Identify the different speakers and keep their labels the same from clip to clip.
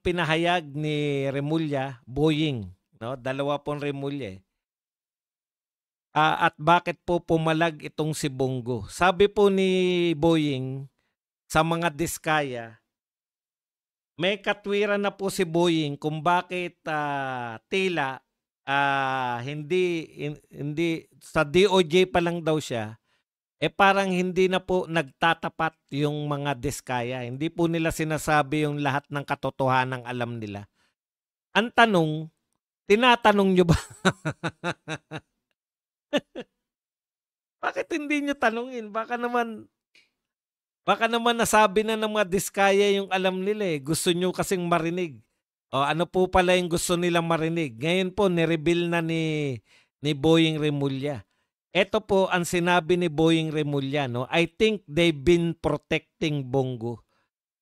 Speaker 1: pinahayag ni Remulla, Boying, no? Dalawa pong Remulla, eh. At bakit po pumalag itong si Bongo? Sabi po ni Boying sa mga diskaya, may katwiran na po si Boying kung bakit tila hindi sa DOJ pa lang daw siya, parang hindi na po nagtatapat yung mga diskaya. Hindi po nila sinasabi yung lahat ng katotohanang alam nila. Ang tanong, tinatanong nyo ba? Bakit hindi nyo tanungin? Baka naman nasabi na ng mga diskaya yung alam nila, eh. Gusto nyo kasing marinig. O ano po pala yung gusto nilang marinig? Ngayon po, nireveal na ni Boying Remulla. Ito po ang sinabi ni Boying Remulla, no? I think they've been protecting Bongo.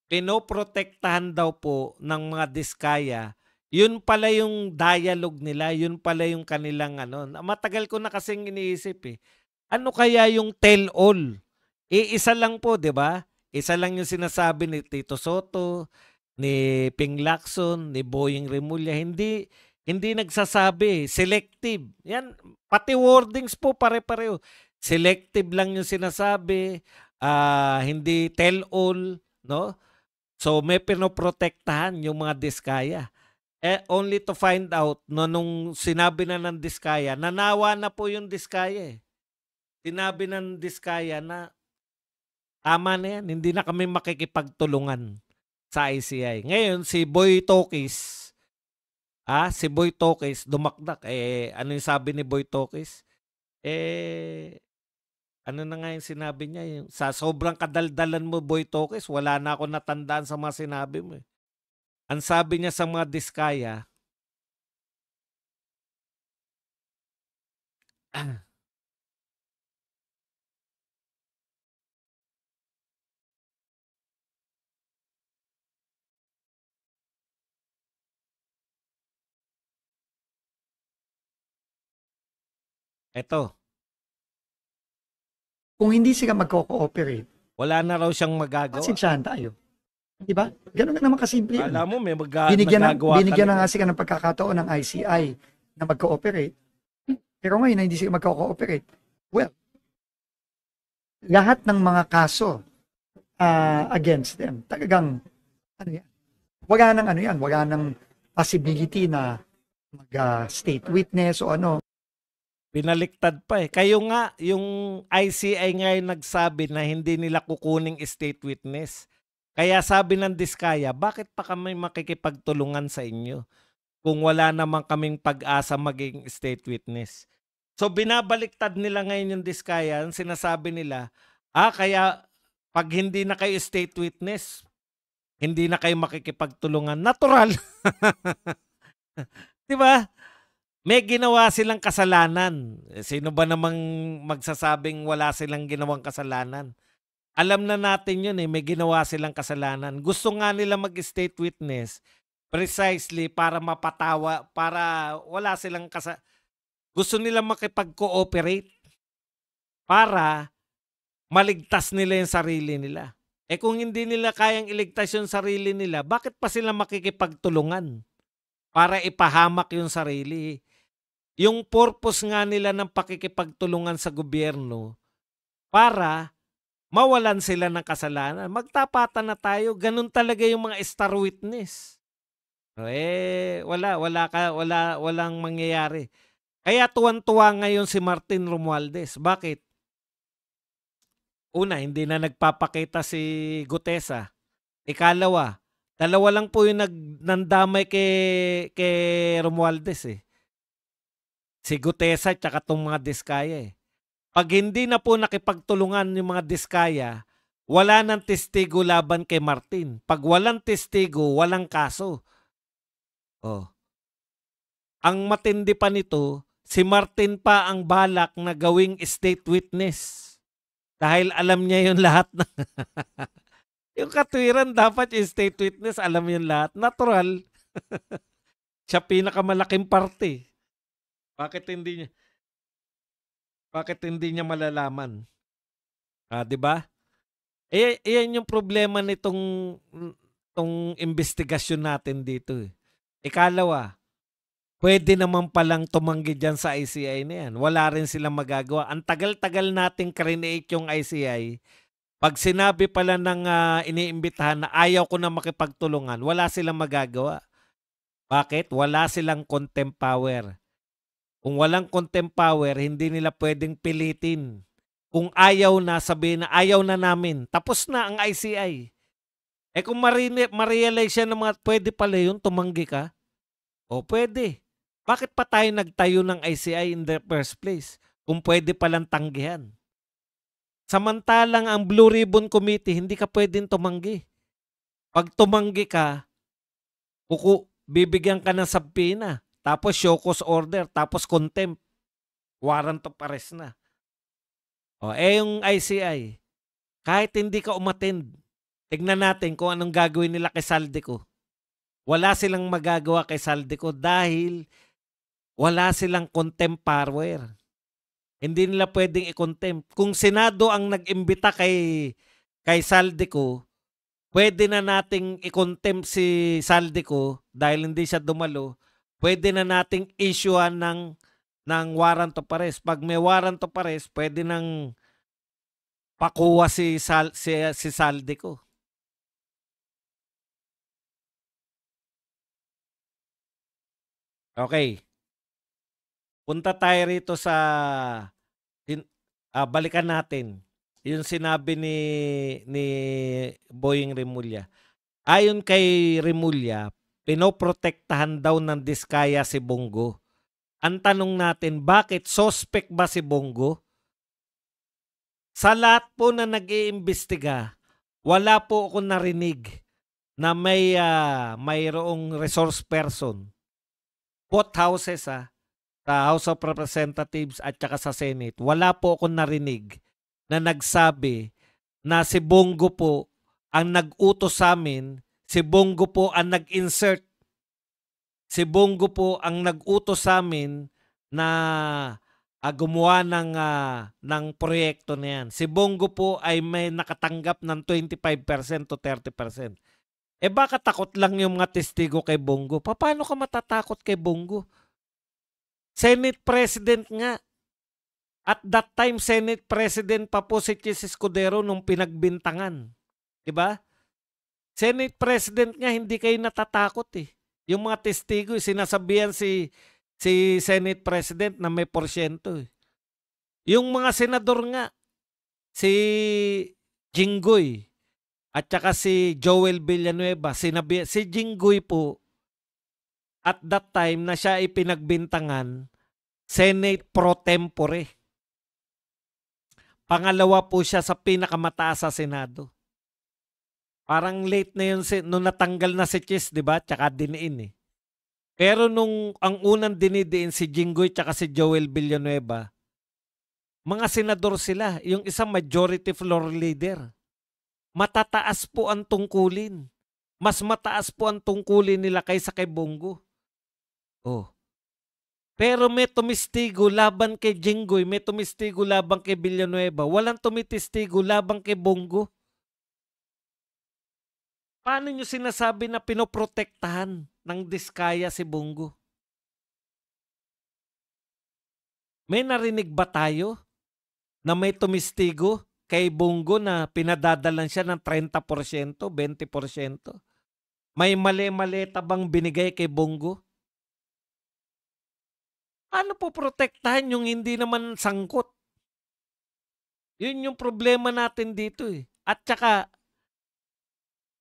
Speaker 1: Pinoprotektahan daw po ng mga diskaya. Yun pala yung dialogue nila, yun pala yung kanilang ano. Matagal ko na kasing iniisip, eh. Ano kaya yung tell-all? Isa lang po, 'di ba? Isa lang yung sinasabi ni Tito Soto, ni Ping Lacson, ni Boying Remulla. Hindi nagsasabi, selective. Yan, pati wordings po pare-pareho. Selective lang yung sinasabi, hindi tell-all, no? So may pinoprotektahan yung mga diskaya. Only to find out no, nung sinabi na ng diskaya, nanawa na po yung diskaya, eh. Sinabi ng diskaya na tama na yan, hindi na kami makikipagtulungan sa ICI. Ngayon, si Boy Tokis dumakdak. Ano yung sabi ni Boy Tokis? Ano na nga yung sinabi niya? Yung, sa sobrang kadaldalan mo, Boy Tokis, wala na ako natandaan sa mga sinabi mo, eh. Ang sabi niya sa mga diskaya, eto,
Speaker 2: Kung hindi sila magko-cooperate,
Speaker 1: wala na raw siyang magagawa.
Speaker 2: pasensyahan tayo. Di ba? Ganun lang naman kasimple yun.
Speaker 1: Kala mo may
Speaker 2: Binigyan
Speaker 1: nagagawa
Speaker 2: na nga sila ng pagkakataon ng ICI na mag-cooperate. Pero ngayon, hindi sila magko-cooperate. Well, lahat ng mga kaso against them, talagang, ano yan, wala nang possibility na mag-state witness o ano.
Speaker 1: Binaliktad pa, eh. Kayo nga, yung ICI nga yung nagsabi na hindi nila kukuning state witness. Kaya sabi ng diskaya, bakit pa kami makikipagtulungan sa inyo kung wala naman kaming pag-asa maging state witness? So binabaliktad nila ngayon yung diskaya, ang sinasabi nila, kaya pag hindi na kayo state witness, hindi na kayo makikipagtulungan. Natural. 'Di ba? May ginawa silang kasalanan. Sino ba namang magsasabing wala silang ginawang kasalanan? Alam na natin yun, eh, may ginawa silang kasalanan. Gusto nga nila mag-state witness precisely para mapatawa, para wala silang gusto nila makipag-cooperate para maligtas nila yung sarili nila. Kung hindi nila kayang iligtas yung sarili nila, bakit pa sila makikipagtulungan para ipahamak yung sarili? Yung purpose nga nila ng pakikipagtulungan sa gobyerno para mawalan sila ng kasalanan. Magtapatan na tayo. Ganun talaga yung mga star witness. Walang mangyayari. Kaya tuwan-tuwa ngayon si Martin Romualdez. Bakit? Una, hindi na nagpapakita si Gutesa. Ikalawa, dalawa lang po yung nandamay kay Romualdez, eh. Si Gutesa at saka itong mga diskaya, eh. Pag hindi na po nakipagtulungan yung mga diskaya, wala nang testigo laban kay Martin. Pag walang testigo, walang kaso. Oh. Ang matindi pa nito, si Martin pa ang balak na gawing state witness. Dahil alam niya yung lahat na yung katwiran dapat yung state witness, alam yung lahat. Natural. Siya pinakamalaking parte. Bakit hindi niya malalaman? 'Di ba? Iyan yung problema nitong 'tong investigasyon natin dito, eh. Ikalawa, pwede naman palang tumanggi diyan sa ICI na 'yan, wala rin silang magagawa. Ang tagal-tagal nating krineate yung ICI, 'pag sinabi pala ng, iniimbitahan na ayaw ko na makipagtulungan, wala silang magagawa. Bakit? Wala silang contempt power. Kung walang contempt power, hindi nila puwedeng pilitin. Kung ayaw na, sabihin na, "Ayaw na namin." Tapos na ang ICI. Eh, kung ma-realize yan ng mga puwede pala yun, tumanggi ka, o puwede. Bakit pa tayo nagtayo ng ICI in the first place kung puwede palang tanggihan? Samantalang ang Blue Ribbon Committee, hindi ka puwedeng tumanggi. 'Pag tumanggi ka, bibigyan ka ng subpoena, tapos show cause order, tapos contempt, warrant of arrest na. Yung ICI, kahit hindi ka umattend, tignan natin kung anong gagawin nila kay Saldico. Wala silang magagawa kay Saldico dahil wala silang contempt power. Hindi nila pwedeng i-contempt. Kung Senado ang nag-imbita kay Saldico, pwede na nating i-contempt si Saldico dahil hindi siya dumalo. Pwede na nating issuean ng warrant of arrest. Pag may warrant of arrest, pwede nang pakuha si Saldico. Okay. Punta tayo rito sa balikan natin yung sinabi ni Boying Remulla. Ayon kay Remulla, pinoprotektahan daw ng Diskaya si Bongo. Ang tanong natin, bakit suspect ba si Bongo? Sa lahat po na nag-iimbestiga, wala po ako narinig na mayroong resource person, both houses sa House of Representatives at saka sa Senate, wala po akong narinig na nagsabi na si Bongo po ang nag-utos sa amin, si Bongo po ang nag-insert, si Bongo po ang nag-utos sa amin na gumawa ng proyekto na yan. Si Bongo po ay may nakatanggap ng 25% to 30%. Eh baka takot lang yung mga testigo kay Bongo? Paano ka matatakot kay Bongo? Senate President nga. At that time, Senate President pa po si Chis Escudero nung pinagbintangan. Diba? Senate President nga, hindi kayo natatakot eh. Yung mga testigo, sinasabihan si Senate President na may porsyento eh. Yung mga senador nga, si Jinggoy at saka si Joel Villanueva, si Jinggoy po, at that time na siya ipinagbintangan, Senate pro tempore. Pangalawa po siya sa pinakamataas sa Senado. Parang late na yun nung natanggal na si Chis, di ba? Tsaka diniin eh. Pero nung ang unang dinidiin si Jinggoy tsaka si Joel Villanueva, mga senador sila. Yung isang majority floor leader. Matataas po ang tungkulin. Mas mataas po ang tungkulin nila kaysa kay Bongo. Oh. Pero may tumistigo laban kay Jinggoy, may tumistigo laban kay Villanueva. Walang tumitistigo laban kay Bongo. Paano nyo sinasabi na pinoprotektahan ng Diskaya si Bongo? May narinig ba tayo na may tumistigo kay Bongo na pinadadalan siya ng 30%, 20%? May mali-maleta bang binigay kay Bongo? Paano po protektahan yung hindi naman sangkot? Yun yung problema natin dito eh. At saka,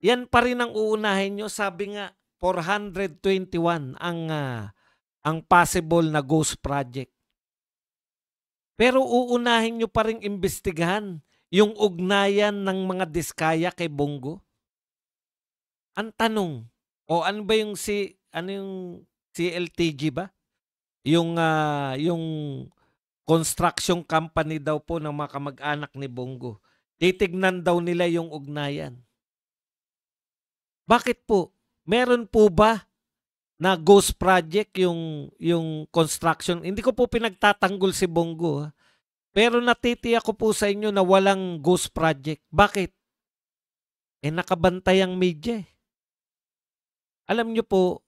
Speaker 1: yan pa rin ang uunahin nyo. Sabi nga, 421 ang possible na ghost project. Pero uunahin nyo pa rin imbestigahan yung ugnayan ng mga Diskaya kay Bongo. Ang tanong, ano ba yung CLTG ba? Yung construction company daw po ng mga kamag-anak ni Bongo. Titignan daw nila yung ugnayan. Bakit po? Meron po ba na ghost project yung construction? Hindi ko po pinagtatanggol si Bongo. Pero natitiyak ko po sa inyo na walang ghost project. Bakit? Nakabantay ang media. Alam niyo po,